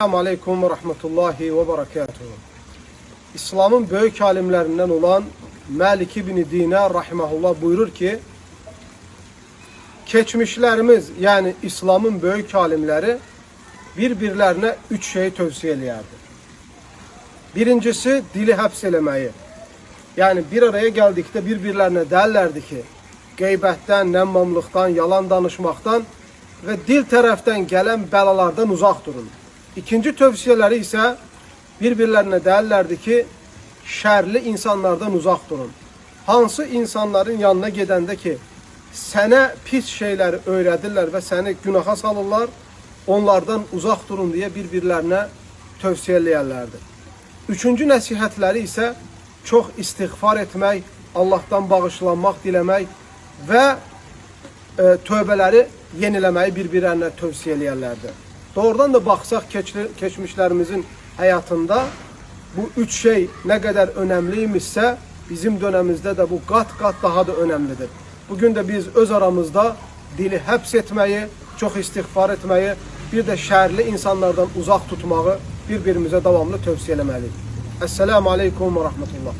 Esselamu Aleyküm ve Rahmetullahi ve Berekatuhu. İslam'ın büyük alimlerinden olan Malik İbn-i Dinar rahimahullah buyurur ki, geçmişlerimiz yani İslam'ın büyük alimleri birbirlerine üç şeyi tövsiye ederdi. Birincisi dili hapselemeyi. Yani bir araya geldikte birbirlerine derlerdi ki, geybetten, nemmamlıktan, yalan danışmaktan ve dil taraftan gelen belalardan uzak durun. İkinci tövsiyeleri ise birbirlerine derlerdi ki, şerli insanlardan uzak durun. Hansı insanların yanına gedəndə ki, sənə pis şeyleri öğredirler ve seni günaha salırlar, onlardan uzak durun diye birbirlerine tövsiyeləyərlərdi. Üçüncü nəsihətləri ise çok istiğfar etmek, Allah'tan bağışlanmak dilemek ve tövbeleri yenilemeyi birbirlerine tövsiyeləyərlərdi. Doğrudan da baxsaq keçmişlerimizin hayatında bu üç şey ne kadar önemliymişsə, bizim dönemimizde de bu kat daha da önemlidir. Bugün de biz öz aramızda dili həbs etmeyi, çok istiğfar etmeyi, bir de şerli insanlardan uzak tutmağı birbirimize devamlı tövsiyelemeliyik. Esselamu Aleyküm ve Rahmetullah.